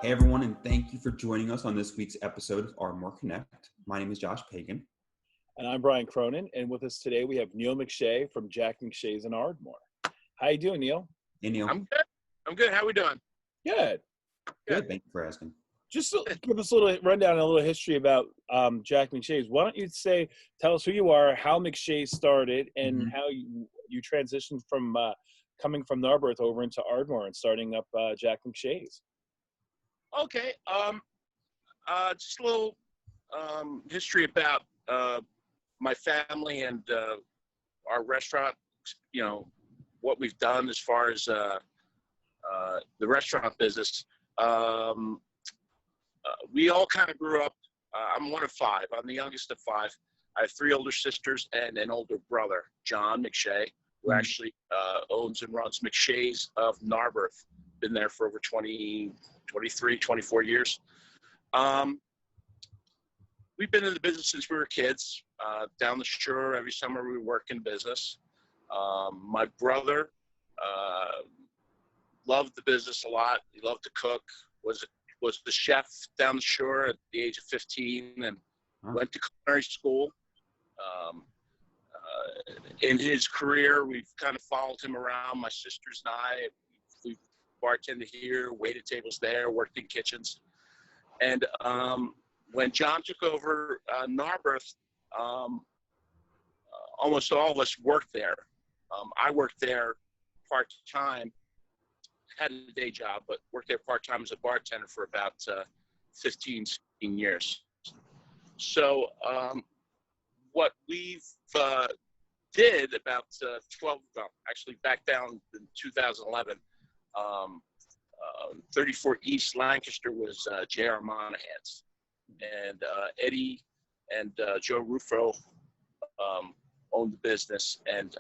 Hey everyone, and thank you for joining us on this week's episode of Ardmore Connect. My name is Josh Pagan. And I'm Brian Cronin, and with us today we have Neil McShea from Jack McShea's in Ardmore. How you doing, Neil? Hey Neil. I'm good. How we doing? Good. Good, thank you for asking. Just give us a little rundown and a little history about Jack McShea's. Why don't you tell us who you are, how McShea started, and how you transitioned from coming from Narberth over into Ardmore and starting up Jack McShea's. Okay. Just a little history about my family and our restaurant. You know, what we've done as far as the restaurant business. We all kind of grew up. I'm one of five. I'm the youngest of five. I have three older sisters and an older brother, John McShea, who actually owns and runs McShea's of Narberth. Been there for over 23, 24 years. We've been in the business since we were kids. Down the shore, every summer we work in business. My brother loved the business a lot. He loved to cook, was the chef down the shore at the age of 15 and went to culinary school. In his career, we've kind of followed him around, my sisters and I. We've bartended here, waited tables there, worked in kitchens. And when John took over Narberth, almost all of us worked there. I worked there part-time, had a day job, but worked there part-time as a bartender for about 15, 16 years. So what we've did about actually back down in 2011, 34 East Lancaster was J.R. Monahan's. And Eddie and Joe Ruffo owned the business. And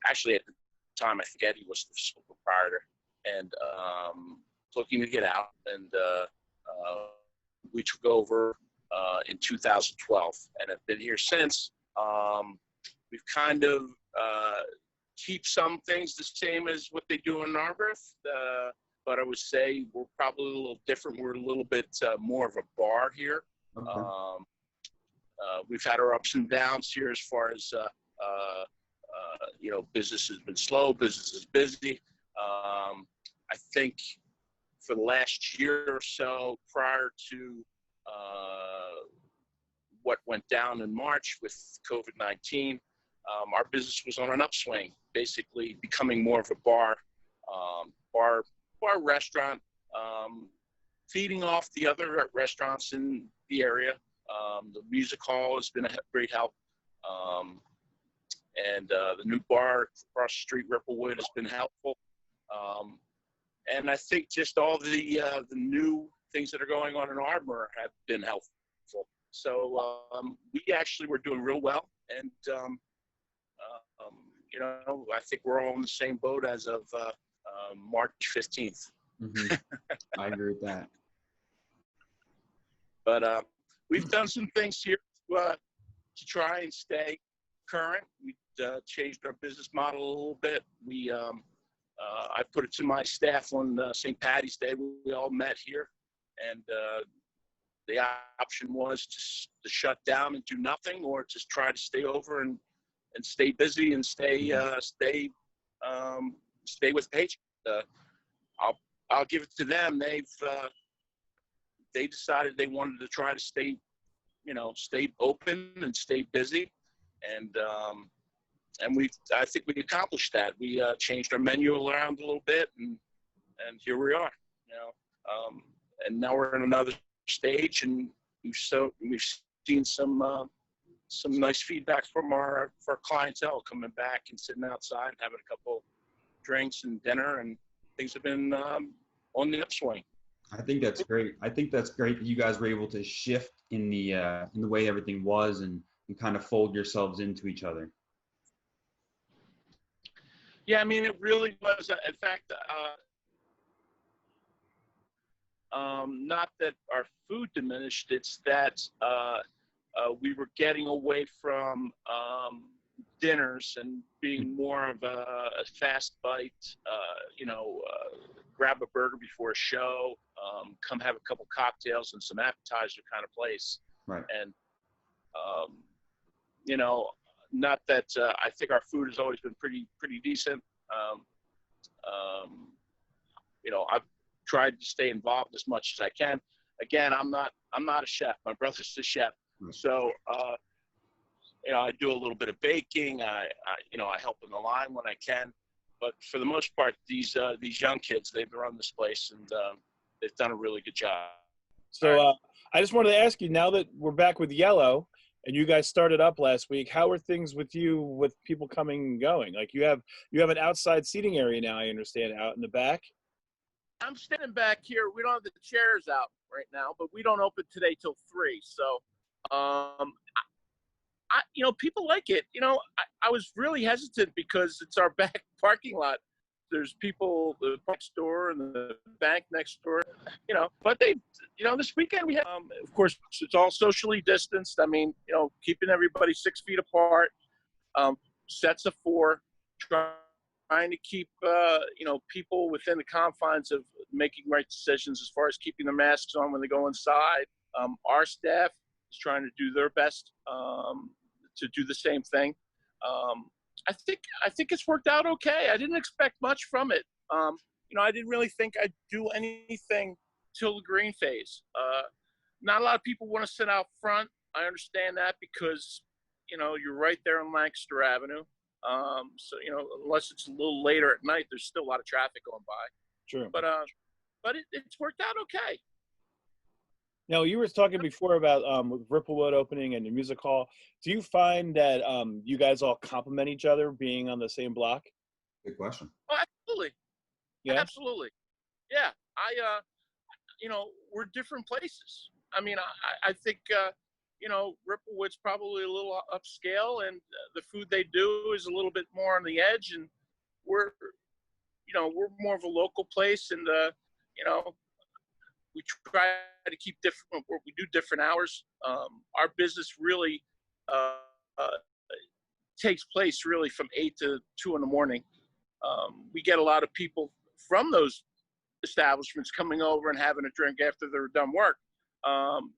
actually at the time, I think Eddie was the sole proprietor. And looking to get out. And we took over in 2012 and have been here since. We've kind of keep some things the same as what they do in Narberth, but I would say we're probably a little different. We're a little bit more of a bar here. Okay. We've had our ups and downs here as far as, business has been slow, business is busy. I think for the last year or so prior to what went down in March with COVID-19, our business was on an upswing, basically becoming more of a bar restaurant, feeding off the other restaurants in the area. The music hall has been a great help. And the new bar across the street, Ripplewood, has been helpful. And I think just all the new things that are going on in Ardmore have been helpful. So we actually were doing real well. And, I think we're all in the same boat as of March 15th. I agree with that. But we've done some things here to try and stay current. We changed our business model a little bit. I put it to my staff on St. Paddy's Day. We all met here, and the option was to shut down and do nothing, or just try to stay over and stay busy and stay with paycheck. I'll give it to them. They decided they wanted to try to stay open and stay busy, and I think we accomplished that. We changed our menu around a little bit, and here we are. And now we're in another stage, and we've seen some nice feedback from our clientele coming back and sitting outside and having a couple drinks and dinner, and things have been on the upswing. I think that's great. I think that's great that you guys were able to shift in the way everything was and kind of fold yourselves into each other. Yeah, I mean, it really was. In fact, not that our food diminished. It's that we were getting away from dinners and being more of a fast bite, grab a burger before a show, come have a couple cocktails and some appetizer kind of place. Right. And, not that I think our food has always been pretty decent. I've tried to stay involved as much as I can. Again, I'm not a chef. My brother's the chef. So, I do a little bit of baking. I help in the line when I can. But for the most part, these young kids, they've run this place, and they've done a really good job. So I just wanted to ask you, now that we're back with Yellow, and you guys started up last week, how are things with you with people coming and going? Like you have an outside seating area now, I understand, out in the back? I'm standing back here. We don't have the chairs out right now, but we don't open today till 3. So, people like it. I was really hesitant because it's our back parking lot. There's people next door and the bank next door, but they, this weekend we have, of course, it's all socially distanced. I mean, keeping everybody 6 feet apart, sets of 4, trying to keep, people within the confines of making right decisions as far as keeping their masks on when they go inside. Our staff is trying to do their best to do the same thing. I think it's worked out okay. I didn't expect much from it. I didn't really think I'd do anything till the green phase. Not a lot of people want to sit out front. I understand that because, you're right there on Lancaster Avenue. So, unless it's a little later at night, there's still a lot of traffic going by. True. But it's worked out okay. Now, you were talking before about with Ripplewood opening and the music hall. Do you find that you guys all complement each other being on the same block? Good question. Oh, absolutely. Yeah. Absolutely. Yeah. We're different places. I mean, I think, Ripplewood's probably a little upscale, and the food they do is a little bit more on the edge, and we're more of a local place, and, we try to keep different. We do different hours. Our business really takes place really from 8 to 2 in the morning. We get a lot of people from those establishments coming over and having a drink after they're done work.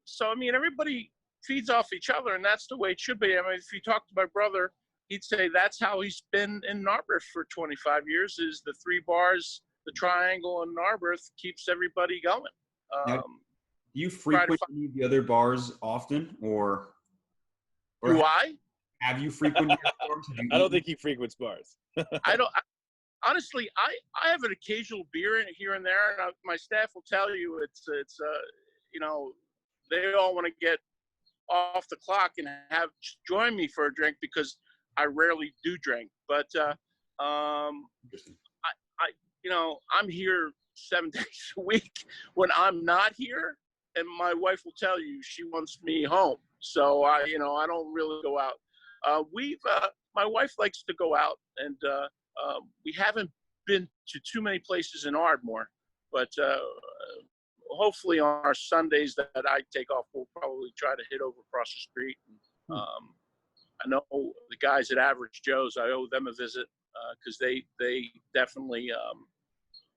So I mean, everybody feeds off each other, and that's the way it should be. I mean, if you talk to my brother, he'd say that's how he's been in Narberth for 25 years. Is the 3 bars, the triangle in Narberth keeps everybody going. Now, do you frequent any of the other bars often, or do I? Have you frequented bars? I don't think he frequents bars. Honestly, I have an occasional beer here and there, and my staff will tell you it's they all want to get off the clock and join me for a drink because I rarely do drink. But I'm here 7 days a week when I'm not here, and my wife will tell you she wants me home. So I don't really go out. My wife likes to go out, and we haven't been to too many places in Ardmore, but hopefully on our Sundays that I take off, we'll probably try to hit over across the street. I know the guys at Average Joe's, I owe them a visit because they definitely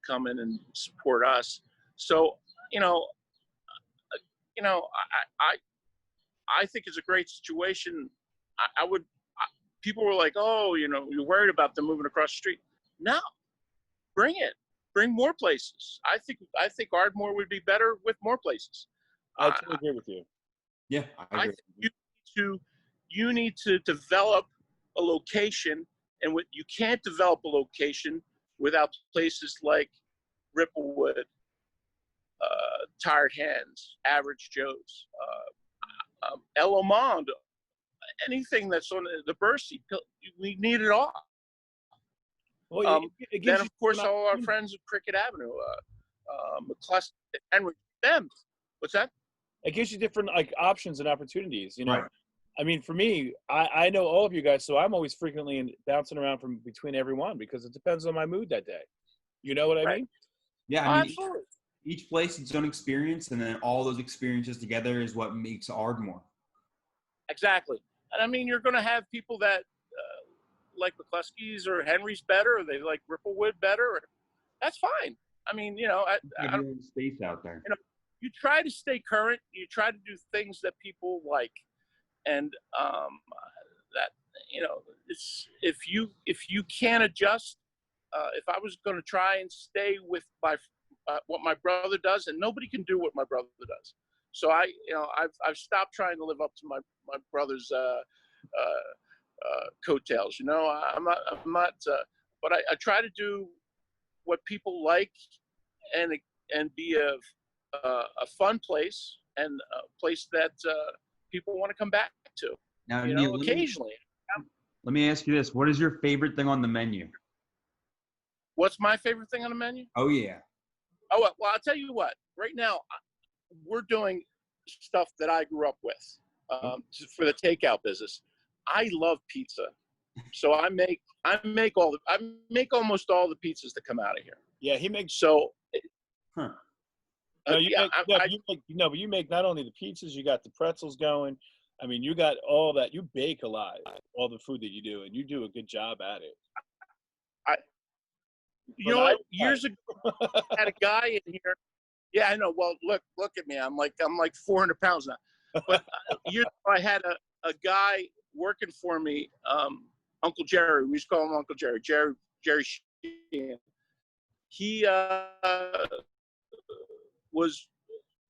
come in and support us. So, I think it's a great situation. People were like, oh, you're worried about them moving across the street. No, bring it. Bring more places. I think Ardmore would be better with more places. I totally agree with you. Yeah, I agree. think you need to develop a location, and you can't develop a location without places like Ripplewood, Tired Hands, Average Joe's, El Omond, anything that's on the Bercy. We need it all. Well, then, of course, all our friends at Cricket Avenue, McCluskey, Henry, them. What's that? It gives you different options and opportunities. Right. I mean, for me, I know all of you guys, so I'm always frequently bouncing around from between everyone because it depends on my mood that day. You know what I mean? Yeah, I mean, absolutely. Each place its own experience, and then all those experiences together is what makes Ardmore. Exactly. And I mean, you're going to have people that like McCluskey's or Henry's better, or they like Ripplewood better, or, that's fine. I mean, you know, Have your own space out there. you know, you try to stay current. You try to do things that people like, and that, you know, it's if you can't adjust. If I was going to try and stay with my what my brother does, and nobody can do what my brother does, so I've stopped trying to live up to my brother's coattails. You know, I'm not. But I try to do what people like, and be a fun place, and a place that people want to come back to. Now, You Neil, know, occasionally. let me ask you this: what is your favorite thing on the menu? What's my favorite thing on the menu? Oh yeah. Oh, well, I'll tell you what. Right now, we're doing stuff that I grew up with for the takeout business. I love pizza, so I make almost all the pizzas that come out of here. Yeah, he makes. So, No, but you make not only the pizzas, you got the pretzels going. I mean, you got all that. You bake a lot, all the food that you do, and you do a good job at it. You know what? Years ago, I had a guy in here. Yeah, I know. Well, look at me. I'm like 400 pounds now. But years ago, I had a guy working for me, Uncle Jerry. We used to call him Uncle Jerry. Jerry Sheehan. He was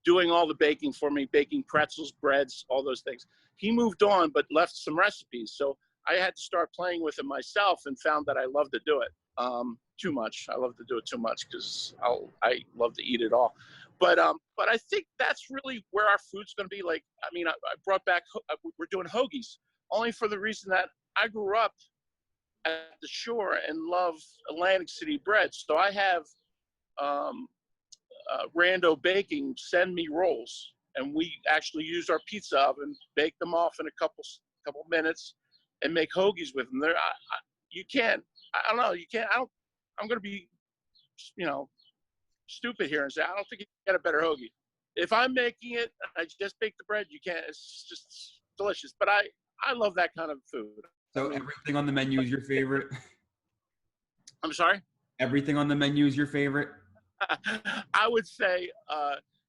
doing all the baking for me, baking pretzels, breads, all those things. He moved on, but left some recipes. So I had to start playing with it myself, and found that I love to do it. Too much. I love to do it too much because I love to eat it all. But I think that's really where our food's going to be. Like, I mean, I brought back, we're doing hoagies, only for the reason that I grew up at the shore and love Atlantic City bread. So I have Rando Baking send me rolls, and we actually use our pizza oven, bake them off in a couple minutes, and make hoagies with them. You can't. I don't know. You can't. I'm going to be, you know, stupid here and say I don't think you can get a better hoagie. If I'm making it, I just bake the bread. You can't. It's just delicious. But I love that kind of food. So everything on the menu is your favorite? I'm sorry? Everything on the menu is your favorite? I would say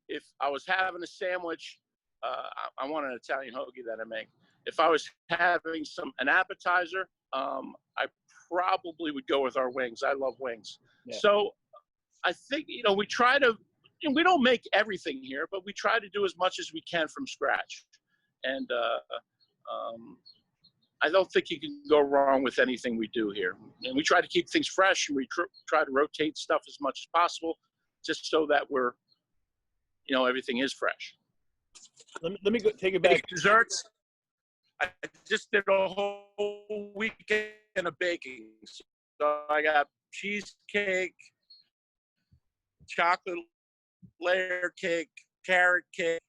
if I was having a sandwich, I want an Italian hoagie that I make. If I was having an appetizer, I probably would go with our wings. I love wings. Yeah. So I think, you know, we try to, we don't make everything here, but we try to do as much as we can from scratch. And I don't think you can go wrong with anything we do here. And we try to keep things fresh, and we try to rotate stuff as much as possible, just so that we're, you know, everything is fresh. Let me go take it back. Desserts. I just did a whole weekend of baking. So I got cheesecake, chocolate layer cake, carrot cake,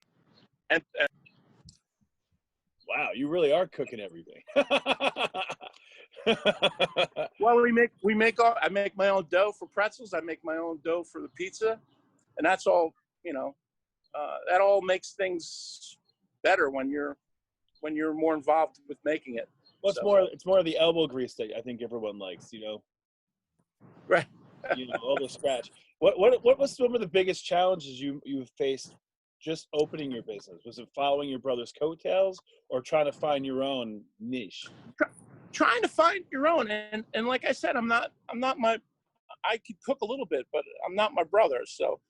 and wow, you really are cooking everything. Well, I make my own dough for pretzels. I make my own dough for the pizza, and that's all. You know, that all makes things better when you're more involved with making it. Well, it's more of the elbow grease that I think everyone likes, you know. Right. You know, all the scratch. What was some of the biggest challenges you faced just opening your business? Was it following your brother's coattails, or trying to find your own niche? Trying to find your own, and like I said, I could cook a little bit, but I'm not my brother. So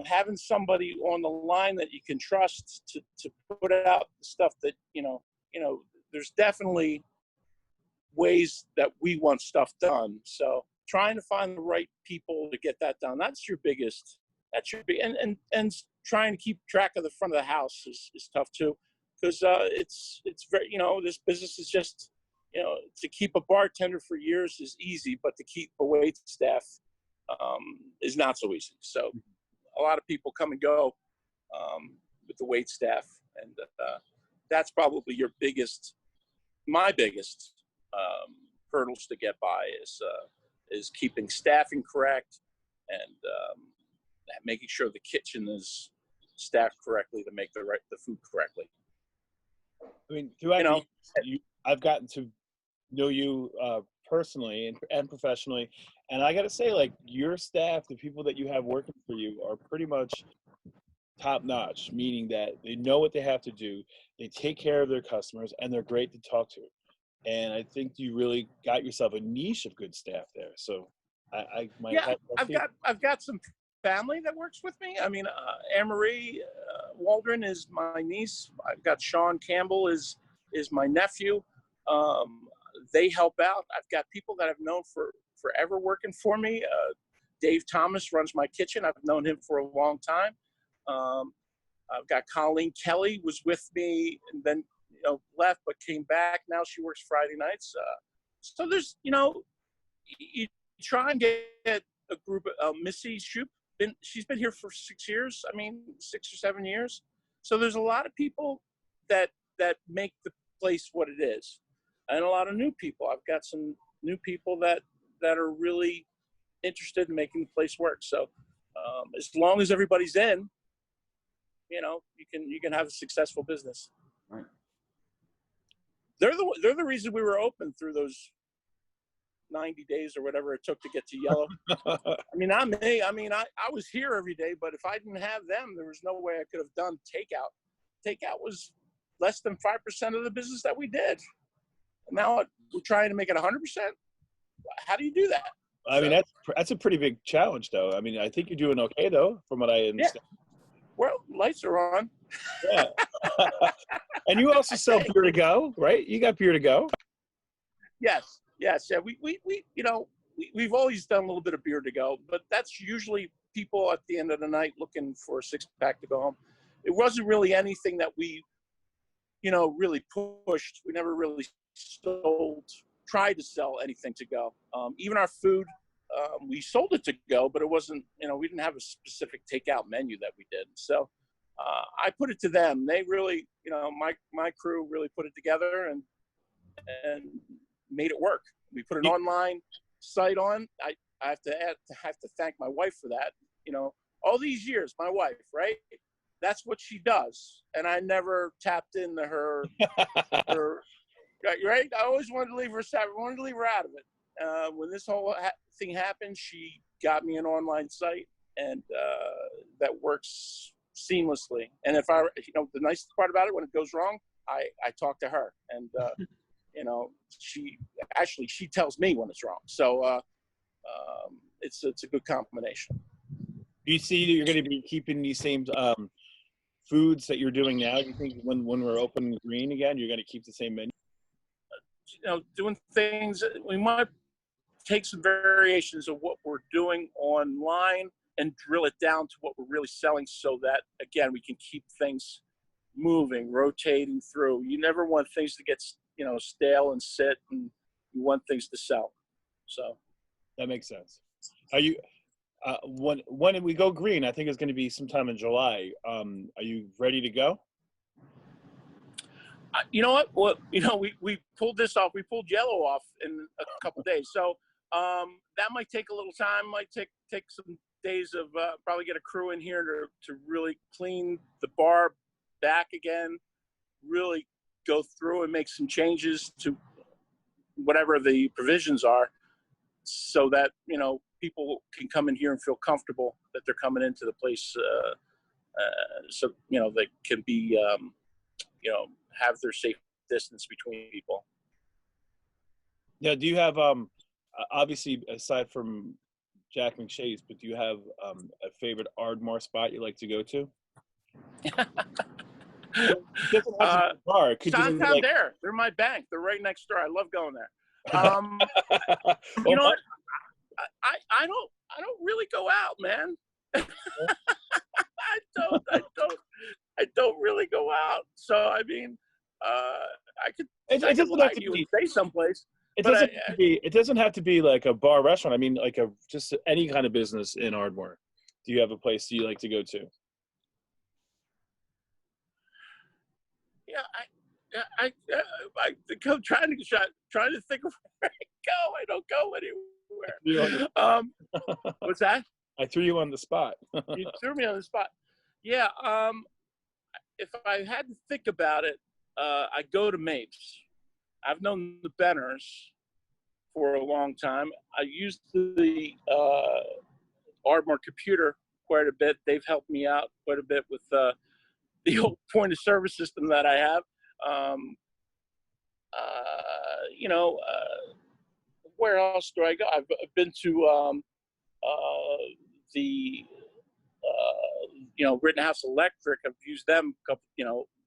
having somebody on the line that you can trust to put out the stuff that you know, there's definitely ways that we want stuff done. So trying to find the right people to get that done, that's your biggest. And trying to keep track of the front of the house is tough too, because it's very, you know, this business is just, you know, to keep a bartender for years is easy, but to keep a wait staff is not so easy. So a lot of people come and go with the wait staff, and that's probably my biggest hurdles to get by is keeping staffing correct, and making sure the kitchen is staffed correctly to make the food correctly. I mean, throughout I've gotten to know you personally and professionally. And I got to say, like, your staff, the people that you have working for you are pretty much top notch, meaning that they know what they have to do. They take care of their customers and they're great to talk to. And I think you really got yourself a niche of good staff there. So my Yeah, hat off to you. I've got some family that works with me. I mean, Anne Marie Waldron is my niece. I've got Sean Campbell is my nephew. They help out. I've got people that I've known for forever working for me. Dave Thomas runs my kitchen. I've known him for a long time. I've got Colleen Kelly was with me and then left but came back. Now she works Friday nights. So there's you try and get a group of Missy Shoop. She's been here for 6 years. I mean, 6 or 7 years. So there's a lot of people that make the place what it is, and a lot of new people. I've got some new people that are really interested in making the place work. So as long as everybody's in, you can have a successful business. Right. They're the reason we were open through those 90 days or whatever it took to get to yellow. I mean, not me. I mean, I was here every day, but if I didn't have them, there was no way I could have done takeout. Takeout was less than 5% of the business that we did. And now we're trying to make it 100%. How do you do that? I mean, that's a pretty big challenge, though. I mean, I think you're doing okay, though, from what I understand. Yeah. Well, lights are on. Yeah. And you also sell beer to go, right? You got beer to go. Yes. Yeah. We've always done a little bit of beer to go, but that's usually people at the end of the night looking for a 6-pack to go home. It wasn't really anything that we, really pushed. We never really tried to sell anything to go. Even our food, we sold it to go, but it wasn't, we didn't have a specific takeout menu that we did. So I put it to them. They really, my crew really put it together and made it work. We put an online site on. I have to thank my wife for that. All these years, my wife, right? That's what she does. And I never tapped into her, right? I always wanted to leave her separate. I wanted to leave her out of it. When this whole thing happened, she got me an online site, and that works seamlessly. And if the nicest part about it, when it goes wrong, I talk to her, and she tells me when it's wrong. So it's a good combination. Do you see that you're going to be keeping these same foods that you're doing now? Do you think when we're open green again, you're going to keep the same menu? Doing things, we might take some variations of what we're doing online and drill it down to what we're really selling, so that, again, we can keep things moving, rotating through. You never want things to get, stale and sit, and you want things to sell. So that makes sense. Are you, when we go green, I think it's going to be sometime in July. Are you ready to go? You know what? Well, we pulled this off. We pulled yellow off in a couple days. So that might take a little time. Might take some days of probably get a crew in here to really clean the bar back again, really go through and make some changes to whatever the provisions are, so that people can come in here and feel comfortable that they're coming into the place, so they can be have their safe distance between people. Yeah. Do you have obviously, aside from Jack McShea's, but do you have a favorite Ardmore spot you like to go to? It doesn't have to be a bar. It could Downtown there. They're my bank. They're right next door. I love going there. You know what? I don't really go out, man. I don't really go out. So I mean, I could lie to you and say someplace. It doesn't have to be like a bar restaurant. I mean, like just any kind of business in Ardmore. Do you have a place you like to go to? Yeah, I go trying to think of where I go. I don't go anywhere. What's that? I threw you on the spot. You threw me on the spot. Yeah. If I had to think about it, I go to Mapes. I've known the Benners for a long time. I used the Ardmore computer quite a bit. They've helped me out quite a bit with the old point of service system that I have. Where else do I go? I've been to the Rittenhouse Electric. I've used them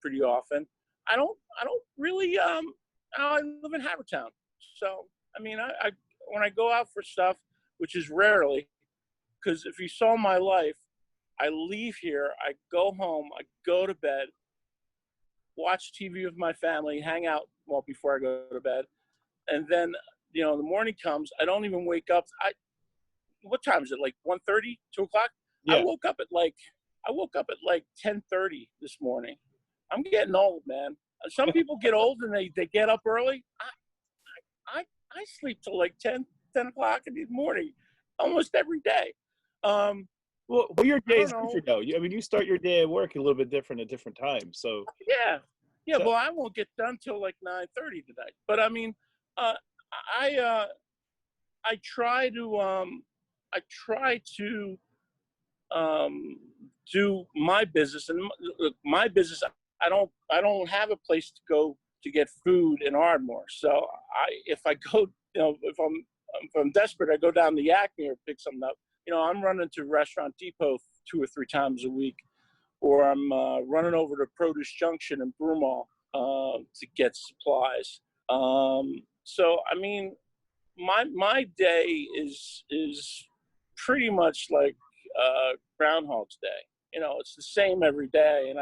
pretty often. I don't really I live in Havertown, so I mean I when I go out for stuff, which is rarely, because if you saw my life, I leave here, I go home, I go to bed, watch TV with my family, hang out before I go to bed, and then the morning comes, I don't even wake up. What time is it? Like 1:30, 2 o'clock? Yeah. I woke up at like 10:30 this morning. I'm getting old, man. Some people get old and they get up early. I sleep till like 10 o'clock in the morning almost every day. Well, your day is different, though. I mean, you start your day at work a little bit different at different times. So yeah. Well, I won't get done till like 9:30 tonight. But I mean, I try to do my business, and my business. I don't have a place to go to get food in Ardmore. So if I go, if I'm desperate, I go down to Yakima or pick something up. I'm running to Restaurant Depot 2 or 3 times a week, or I'm running over to Produce Junction in Broomall to get supplies. So I mean, my day is pretty much like Groundhog's Day. It's the same every day, and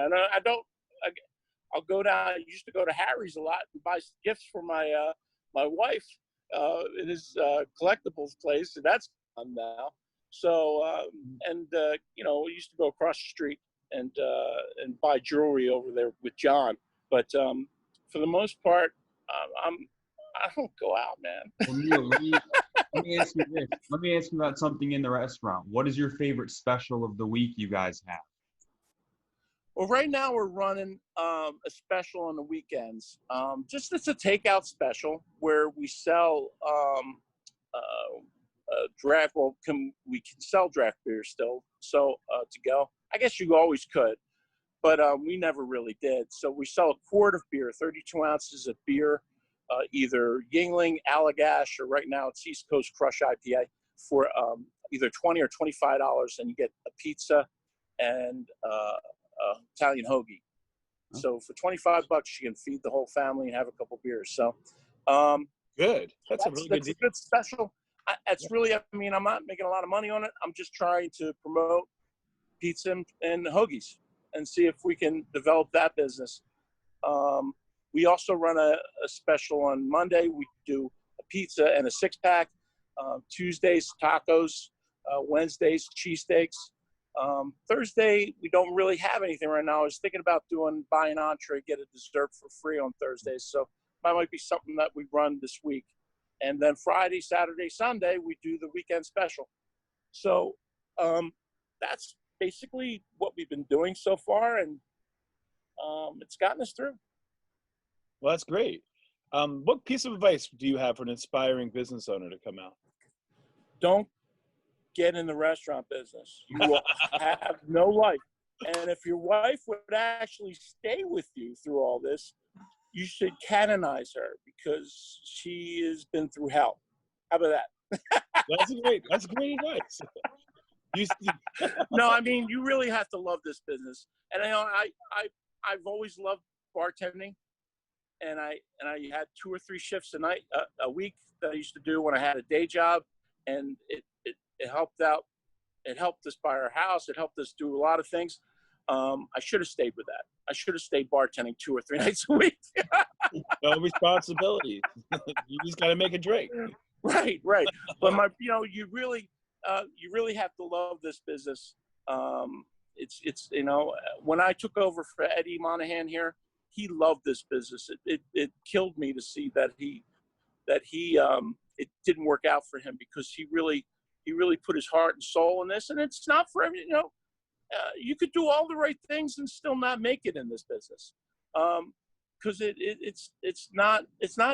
I'll go down. I used to go to Harry's a lot and buy gifts for my wife in his collectibles place, and that's gone now. So we used to go across the street and buy jewelry over there with John. But for the most part, I don't go out, man. Well, Neil, let me ask you this. Let me ask you about something in the restaurant. What is your favorite special of the week you guys have? Well, right now we're running a special on the weekends. Just it's a takeout special where we sell draft. Well, we can sell draft beer still, so to go. I guess you always could, but we never really did. So we sell a quart of beer, 32 ounces of beer, either Yingling, Allagash, or right now it's East Coast Crush IPA for either $20 or $25, and you get a pizza and Italian hoagie. So for $25, you can feed the whole family and have a couple beers. So good. That's a really good deal. A good special. It's really, I mean, I'm not making a lot of money on it. I'm just trying to promote pizza and hoagies and see if we can develop that business. We also run a special on Monday. We do a pizza and a 6-pack. Tuesdays, tacos. Wednesdays, cheesesteaks. Thursday, we don't really have anything right now. I was thinking about buy an entree, get a dessert for free on Thursdays. So that might be something that we run this week. And then Friday, Saturday, Sunday, we do the weekend special. So that's basically what we've been doing so far, and it's gotten us through. Well, that's great. What piece of advice do you have for an aspiring business owner to come out? Don't get in the restaurant business. You will have no life. And if your wife would actually stay with you through all this, you should canonize her because she has been through hell. How about that? That's great advice. No, I mean, you really have to love this business. And I've always loved bartending, and I had 2 or 3 shifts a week that I used to do when I had a day job, and it helped out. It helped us buy our house. It helped us do a lot of things. I should have stayed with that. I should have stayed bartending 2 or 3 nights a week. No responsibility. You just got to make a drink. Right. But you really have to love this business. It's when I took over for Eddie Monahan here, he loved this business. It killed me to see that it didn't work out for him because he really put his heart and soul in this, and it's not for every. You could do all the right things and still not make it in this business, because it's not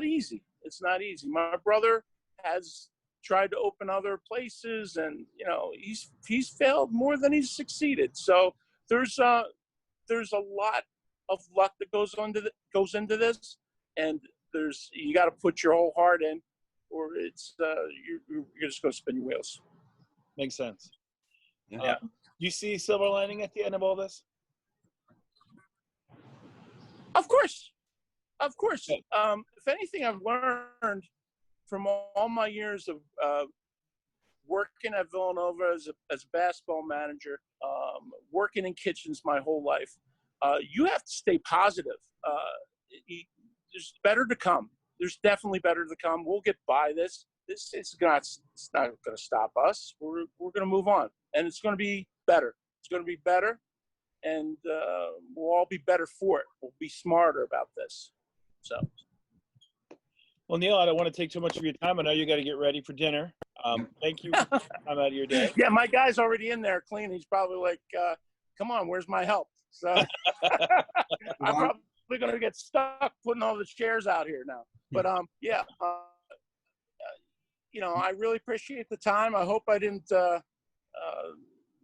easy. It's not easy. My brother has tried to open other places, and he's failed more than he's succeeded. So there's a lot of luck that goes into this, and you got to put your whole heart in, or it's you're just going to spin your wheels. Makes sense. Yeah. You see silver lining at the end of all this? Of course. If anything, I've learned from all my years of working at Villanova as a basketball manager, working in kitchens my whole life, you have to stay positive. There's better to come. There's definitely better to come. We'll get by this. It's not going to stop us. We're going to move on, and it's going to be better. It's going to be better, and we'll all be better for it. We'll be smarter about this. So. Well, Neil, I don't want to take too much of your time. I know you got to get ready for dinner. Thank you for taking time out of your day. Yeah, my guy's already in there cleaning. He's probably like, come on, where's my help? So I'm probably going to get stuck putting all the chairs out here now. But, I really appreciate the time. I hope I didn't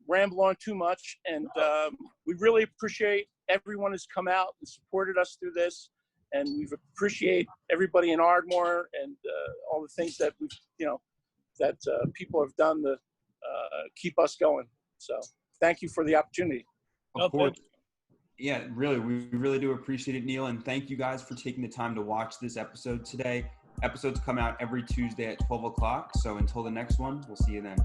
ramble on too much. And we really appreciate everyone who's come out and supported us through this. And we appreciate everybody in Ardmore and all the things that people have done to keep us going. So thank you for the opportunity. Of course. Yeah, really, we really do appreciate it, Neil. And thank you guys for taking the time to watch this episode today. Episodes come out every Tuesday at 12 o'clock. So until the next one, we'll see you then.